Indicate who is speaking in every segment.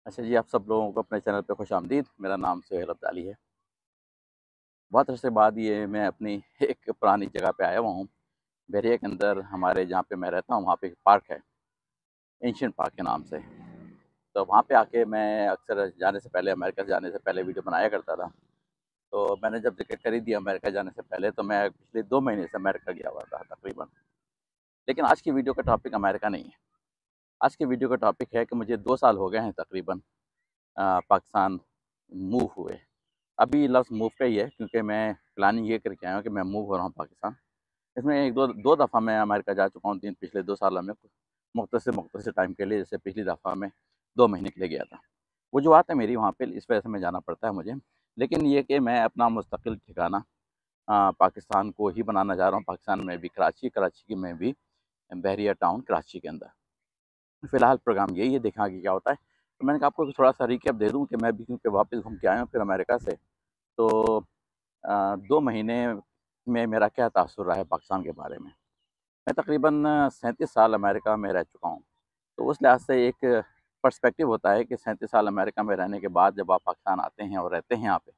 Speaker 1: अच्छा जी, आप सब लोगों को अपने चैनल पे खुशामदीद। मेरा नाम सुहेल अब्दाली है। बहुत अरसे बाद ये मैं अपनी एक पुरानी जगह पे आया हुआ हूँ। बहरिया के अंदर हमारे जहाँ पे मैं रहता हूँ वहाँ पे एक पार्क है, एंशिएंट पार्क के नाम से। तो वहाँ पे आके मैं अक्सर जाने से पहले, अमेरिका जाने से पहले वीडियो बनाया करता था। तो मैंने जब टिकट खरीदी अमेरिका जाने से पहले, तो मैं पिछले 2 महीने से अमेरिका गया हुआ था तकरीबन। लेकिन आज की वीडियो का टॉपिक अमेरिका नहीं है। आज की वीडियो का टॉपिक है कि मुझे 2 साल हो गए हैं तकरीबन पाकिस्तान मूव हुए। अभी लफ्ज़ मूव का ही है, क्योंकि मैं प्लानिंग ये करके आया हूँ कि मैं मूव हो रहा हूँ पाकिस्तान। इसमें एक दो दो दफ़ा मैं अमेरिका जा चुका हूँ पिछले 2 सालों में, मुख्तसर टाइम के लिए। जैसे पिछली दफ़ा मैं 2 महीने के लिए गया था। वजूहत है मेरी वहाँ पे, इस वजह से मैं जाना पड़ता है मुझे। लेकिन ये कि मैं अपना मुस्तकिल ठिकाना पाकिस्तान को ही बनाना चाह रहा हूँ। पाकिस्तान में भी कराची की में भी बहरिया टाउन कराची के अंदर। फ़िलहाल प्रोग्राम यही है, देखा कि क्या होता है। तो मैंने कहा आपको थोड़ा सा रिकैप दे दूँ कि मैं भी क्योंकि वापस घूम के आया हूँ फिर अमेरिका से। तो 2 महीने में मेरा क्या तासुर रहा है पाकिस्तान के बारे में। मैं तकरीबन 37 साल अमेरिका में रह चुका हूँ। तो उस लिहाज से एक पर्सपेक्टिव होता है कि 37 साल अमेरिका में रहने के बाद जब आप पाकिस्तान आते हैं और रहते हैं यहाँ पे,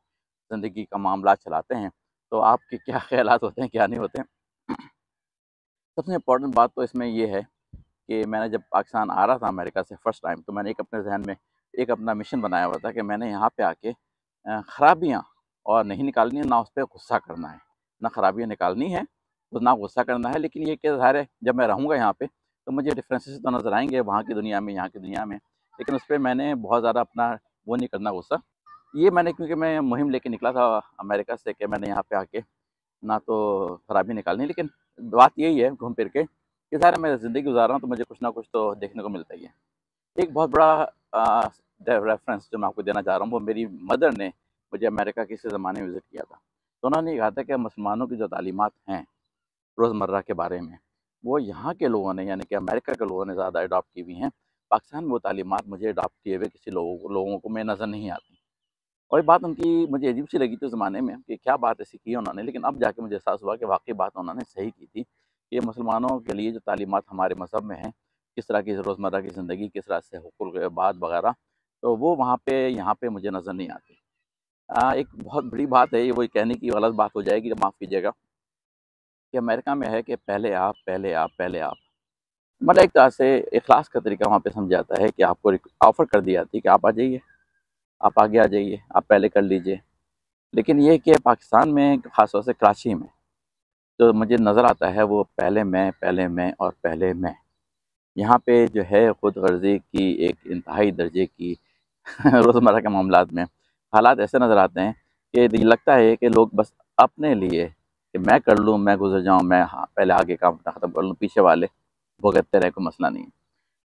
Speaker 1: ज़िंदगी का मामला चलाते हैं, तो आपके क्या ख़्यालात होते हैं, क्या नहीं होते हैं। सबसे इम्पोर्टेंट बात तो इसमें ये है कि मैंने जब पाकिस्तान आ रहा था अमेरिका से फ़र्स्ट टाइम, तो मैंने एक अपने ज़हन में एक अपना मिशन बनाया हुआ था कि मैंने यहाँ पे आके ख़राबियाँ और नहीं निकालनी है, ना उस पे गुस्सा करना है। ना ख़राबियाँ निकालनी है, तो ना गुस्सा करना है। लेकिन ये कि ज़ाहिर है जब मैं रहूँगा यहाँ पे, तो मुझे डिफरेंसेस तो नज़र आएँगे वहाँ की दुनिया में, यहाँ की दुनिया में। लेकिन उस पे मैंने बहुत ज़्यादा अपना वो नहीं करना गुस्सा। ये मैंने, क्योंकि मैं मुहिम लेके निकला था अमेरिका से कि मैंने यहाँ पे आके ना तो खराबी निकालनी, लेकिन बात यही है घूम फिर के कि ज़ाहिर है मैं ज़िंदगी गुज़ार रहा हूँ, तो मुझे कुछ ना कुछ तो देखने को मिलता ही है। एक बहुत बड़ा रेफ़रेंस जो मैं आपको देना चाह रहा हूँ, वो मेरी मदर ने मुझे अमेरिका किसी ज़माने में विज़िट किया था। तो उन्होंने ये कहा था कि मुसलमानों की जो तालीमात हैं रोज़मर्रा के बारे में, वो यहाँ के लोगों ने, यानी कि अमेरिका के लोगों ने ज़्यादा अडॉप्ट की हुई हैं। पाकिस्तान में वो तालीमात मुझे अडॉप्ट किए हुए किसी लोगों को में नज़र नहीं आती। और ये बात उनकी मुझे अजीब-सी लगी थी उस ज़माने में कि क्या बात ऐसी की है उन्होंने, लेकिन अब जाके मुझे एहसास हुआ कि वाक़ई बात उन्होंने सही की थी कि मुसलमानों के लिए जो तालीमात हमारे मज़हब में हैं, किस तरह की रोज़मर्रा की ज़िंदगी, किस तरह से हुकूक़ इबाद वग़ैरह, तो वो वहाँ पे यहाँ पे मुझे नज़र नहीं आती। एक बहुत बड़ी बात है, ये वो कहने की गलत बात हो जाएगी, माफ़ कीजिएगा, कि अमेरिका में है कि पहले आप, पहले आप, पहले आप। मतलब एक तरह से इख़लास का तरीका वहाँ पे समझा जाता है कि आपको रिक ऑफ़र कर दी जाती है कि आप आ जाइए, आप आगे आ जाइए, आप पहले कर लीजिए। लेकिन ये कि पाकिस्तान में ख़ास तौर से कराची में जो मुझे नज़र आता है वो पहले मैं और पहले मैं। यहाँ पे जो है खुद गर्ज़ी की एक इंतहाई दर्जे की रोज़मर्रा के मामलात में हालात ऐसे नज़र आते हैं कि ये लगता है कि लोग बस अपने लिए कि मैं कर लूँ, मैं गुज़र जाऊँ, मैं हाँ, पहले आगे काम अपना ख़त्म कर लूँ, पीछे वाले भुगतते रहे, कोई मसला नहीं है।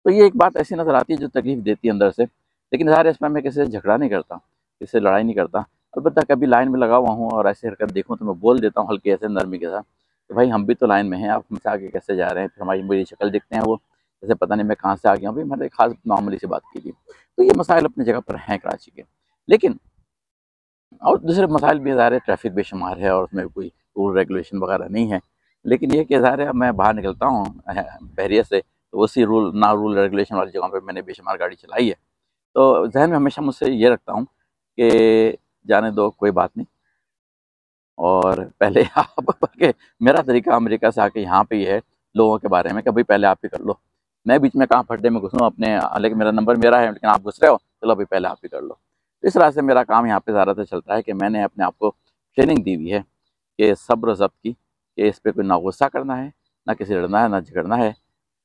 Speaker 1: तो ये एक बात ऐसी नज़र आती है जो तकलीफ़ देती है अंदर से। लेकिन ज़ाहिर है इसमें मैं किसी से झगड़ा नहीं करता, किसी से लड़ाई नहीं करता। अलबत्ता कभी लाइन में लगा हुआ हूँ और ऐसी हरकत देखूँ तो मैं बोल देता हूँ हल्के ऐसे नरमी के साथ कि भाई हम भी तो लाइन में हैं, आप हमसे आगे कैसे जा रहे हैं? फिर हमारी मेरी शक्ल देखते हैं वो, जैसे पता नहीं मैं कहाँ से आ गया हूँ। भाई मैंने ख़ास मामूली सी बात की थी। तो ये मसाइल अपनी जगह पर हैं कराची के। लेकिन और दूसरे मसाइल भी ज़ाहिर है, ट्रैफ़िक बेशुमार है और उसमें कोई रूल रेगुलेशन वगैरह नहीं है। लेकिन ये कि ज़ाहिर है मैं बाहर निकलता हूँ बहरिया से, तो उसी रूल रेगुलेशन वाली जगहों पे मैंने बेशुमार गाड़ी चलाई है। तो ज़हन में हमेशा मुझसे ये रखता हूँ कि जाने दो, कोई बात नहीं। और पहले आप के मेरा तरीका अमेरिका से आके यहाँ पे ये है लोगों के बारे में कि भाई पहले आप ही कर लो। मैं बीच में कहाँ फड्डे में घुसूँ अपने, हालाँकि मेरा नंबर मेरा है, लेकिन आप घुस रहे हो, चलो भाई पहले आप ही कर लो। इस तरह से मेरा काम यहाँ पे ज़्यादातर चलता है कि मैंने अपने आप को ट्रेनिंग दी हुई है कि सब्र ज़ब्त की, कि इस पे कोई ना गुस्सा करना है, ना किसी लड़ना है, ना झगड़ना है।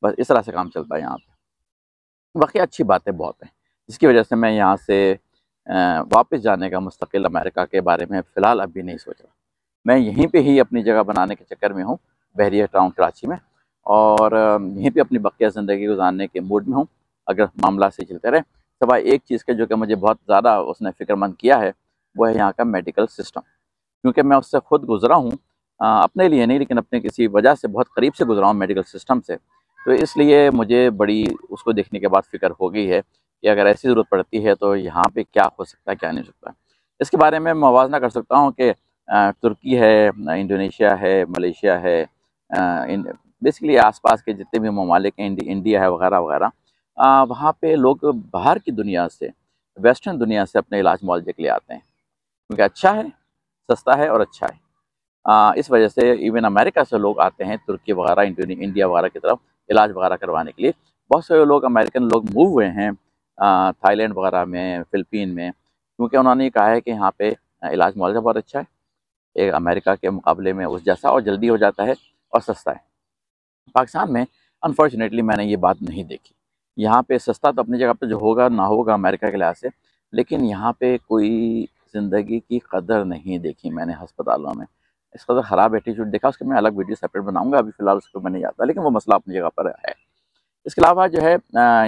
Speaker 1: बस इस तरह से काम चलता है यहाँ पे। बाकी अच्छी बातें बहुत हैं, जिसकी वजह से मैं यहाँ से वापस जाने का मुस्तकिल अमेरिका के बारे में फ़िलहाल अभी नहीं सोच रहा। मैं यहीं पे ही अपनी जगह बनाने के चक्कर में हूँ, बहरिया टाउन कराची में, और यहीं पे अपनी बक़िया ज़िंदगी गुज़ारने के मूड में हूँ, अगर मामला से चलते रहे। सिवाय एक चीज़ के जो कि मुझे बहुत ज़्यादा उसने फ़िक्रमंद किया है, वो है यहाँ का मेडिकल सिस्टम। क्योंकि मैं उससे खुद गुज़रा हूँ, अपने लिए नहीं लेकिन अपने किसी वजह से बहुत करीब से गुज़रा हूँ मेडिकल सिस्टम से। तो इसलिए मुझे बड़ी उसको देखने के बाद फ़िक्र हो गई है कि अगर ऐसी ज़रूरत पड़ती है तो यहाँ पे क्या हो सकता है, क्या नहीं हो सकता। इसके बारे में मवाज़ना कर सकता हूँ कि तुर्की है, इंडोनेशिया है, मलेशिया है, इन बेसिकली आस-पास के जितने भी ममालिक हैं, इंडिया है वग़ैरह-वग़ैरह, वहाँ पे लोग बाहर की दुनिया से, वेस्टर्न दुनिया से अपने इलाज मुआवजे के लिए आते हैं, क्योंकि अच्छा है, सस्ता है और अच्छा है। इस वजह से इवन अमेरिका से लोग आते हैं, तुर्की वगैरह, इंडिया वगैरह की तरफ इलाज वगैरह करवाने के लिए। बहुत सारे लोग, अमेरिकन लोग मूव हुए हैं थाईलैंड वगैरह में, फ़िलिपीन में, क्योंकि उन्होंने कहा है कि यहाँ पे इलाज मुआवजा बहुत अच्छा है, एक अमेरिका के मुकाबले में उस जैसा, और जल्दी हो जाता है और सस्ता है। पाकिस्तान में अनफॉर्चुनेटली मैंने ये बात नहीं देखी। यहाँ पे सस्ता तो अपनी जगह पे जो होगा ना होगा अमेरिका के लिहाज से, लेकिन यहाँ पे कोई ज़िंदगी की कदर नहीं देखी मैंने अस्पतालों में। इस कदर ख़राब एटीट्यूड देखा, उसके मैं अलग वीडियो सेपरेट बनाऊंगा, अभी फ़िलहाल उसको मैं नहीं जाता, लेकिन वो मसला अपनी जगह पर है। इसके अलावा जो है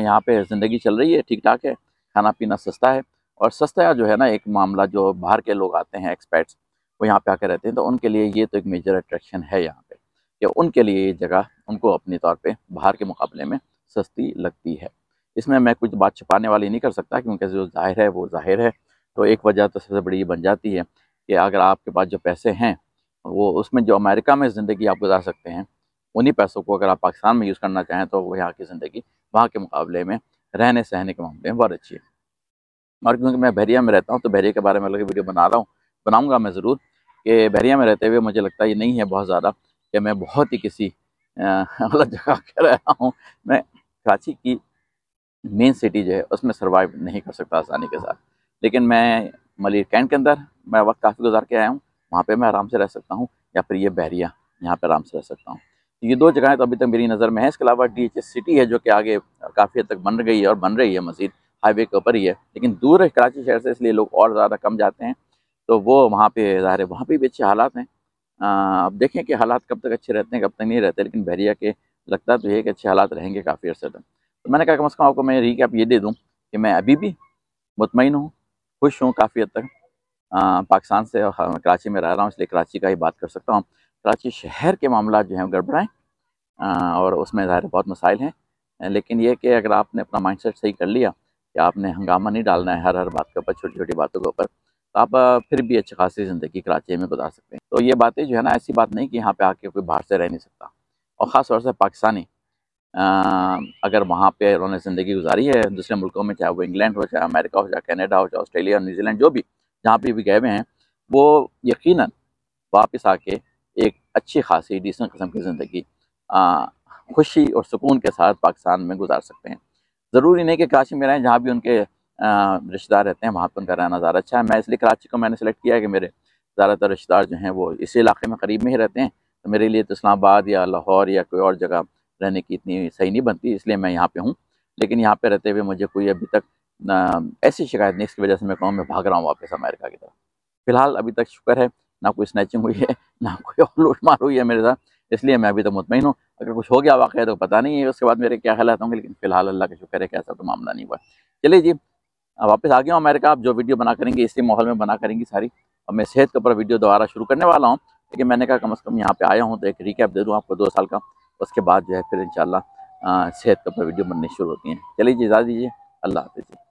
Speaker 1: यहाँ पे ज़िंदगी चल रही है, ठीक ठाक है, खाना पीना सस्ता है। और सस्ता जो है ना, एक मामला जो बाहर के लोग आते हैं, एक्सपर्ट्स, वो यहाँ पे आकर रहते हैं, तो उनके लिए ये तो एक मेजर अट्रैक्शन है यहाँ पे, कि उनके लिए ये जगह उनको अपने तौर पे बाहर के मुकाबले में सस्ती लगती है। इसमें मैं कुछ बात छुपाने वाली नहीं कर सकता, क्योंकि जो ज़ाहिर है वो ज़ाहिर है। तो एक वजह तो सबसे बड़ी ये बन जाती है कि अगर आपके पास जो पैसे हैं, वो उसमें जो अमेरिका में ज़िंदगी आप गुजार सकते हैं, उन्हीं पैसों को अगर आप पाकिस्तान में यूज़ करना चाहें, तो वो यहाँ की ज़िंदगी वहाँ के मुकाबले में रहने सहने के मामले में बहुत अच्छी है। और क्योंकि मैं बहरिया में रहता हूँ, तो बहरिया के बारे में अलग वीडियो बना रहा हूँ, बनाऊँगा मैं ज़रूर, कि बहरिया में रहते हुए मुझे लगता है ये नहीं है बहुत ज़्यादा कि मैं बहुत ही किसी गलत जगह कह रहा हूँ। मैं कराची की मेन सिटी जो है उसमें सर्वाइव नहीं कर सकता आसानी के साथ, लेकिन मैं मलिर कैंट के अंदर मैं वक्त काफ़ी गुजार के आया हूँ, वहाँ पे मैं आराम से रह सकता हूँ, या फिर ये बहरिया, यहाँ पे आराम से रह सकता हूँ। तो ये दो जगहें तो अभी तक मेरी नज़र में है। इसके अलावा DHS सिटी है, जो कि आगे काफ़ी हद तक बन गई है और बन रही है, मज़ीद हाईवे के ऊपर ही है, लेकिन दूर है कराची शहर से, इसलिए लोग और ज़्यादा कम जाते हैं। तो वो वहाँ पे ज़ाहिर है वहाँ पे भी अच्छे हालात हैं। अब देखें कि हालात कब तक अच्छे रहते हैं, कब तक नहीं रहते, लेकिन बहरिया के लगता तो है कि अच्छे हालात रहेंगे काफ़ी अर्से तक। तो मैंने कहा कम से कम आपको मैं रीकैप ये दे दूँ कि मैं अभी भी मुतमईन हूँ, खुश हूँ काफ़ी हद तक। पाकिस्तान से कराची में रह रहा हूँ, इसलिए कराची का ही बात कर सकता हूँ। कराची शहर के मामला जो हैं गड़बड़ाएँ, और उसमें ज़ाहिर बहुत मसाइल हैं, लेकिन ये कि अगर आपने अपना माइंडसेट सही कर लिया कि आपने हंगामा नहीं डालना है हर बात के ऊपर, छोटी-छोटी बातों के ऊपर, तो आप फिर भी अच्छी खासी ज़िंदगी कराची में गुजार सकते हैं। तो ये बातें जो है ना, ऐसी बात नहीं कि यहाँ पे आके कोई बाहर से रह नहीं सकता, और ख़ास तौर से पाकिस्तानी अ, अगर वहाँ पे उन्होंने ज़िंदगी गुजारी है दूसरे मुल्कों में, चाहे वो इंग्लैंड हो, चाहे अमेरिका हो, चाहे कनाडा हो, चाहे ऑस्ट्रेलिया, न्यूजीलैंड, जो भी जहाँ पे भी गए हुए हैं, वो यकीनन वापस आके एक अच्छी खासी डिसेंट किस्म की ज़िंदगी खुशी और सुकून के साथ पाकिस्तान में गुजार सकते हैं। ज़रूरी नहीं कि कराची में रहें, जहाँ भी उनके रिश्तेदार रहते हैं वहाँ पर उनका रहना ज़्यादा अच्छा है। मैं इसलिए कराची को मैंने सेलेक्ट किया है कि मेरे ज़्यादातर रिश्तेदार जो हैं वो इसी इलाके में करीब में ही रहते हैं, तो मेरे लिए तो इस्लामाबाद या लाहौर या कोई और जगह रहने की इतनी सही नहीं बनती, इसलिए मैं यहाँ पे हूँ। लेकिन यहाँ पे रहते हुए मुझे कोई अभी तक ऐसी शिकायत नहीं, इसकी वजह से मैं कहूँ मैं भाग रहा हूँ वापस अमेरिका की तरफ। फ़िलहाल अभी तक शुक्र है, ना कोई स्नैचिंग हुई है, ना कोई और लूट-मार हुई है मेरे साथ, इसलिए मैं अभी तक मुतमईन हूँ। अगर कुछ हो गया वाक़या तो पता नहीं है उसके बाद मेरे क्या हालात होंगे, लेकिन फ़िलहाल अल्लाह का शुक्र है कि ऐसा तो मामला नहीं हुआ। चलिए जी, वापस आ गया हूँ अमेरिका। अब जो वीडियो बना करेंगे इसी माहौल में बना करेंगी सारी। अब मैं सेहत के ऊपर वीडियो दोबारा शुरू करने वाला हूँ, लेकिन मैंने कहा कम से कम यहाँ पे आया हूँ तो एक रिकैप दे दूँ आपको 2 साल का, उसके बाद जो है फिर इंशाल्लाह सेहत के ऊपर वीडियो बननी शुरू होती हैं। चलिए जी, इजाज़त दीजिए, अल्लाह हाफ़िज़।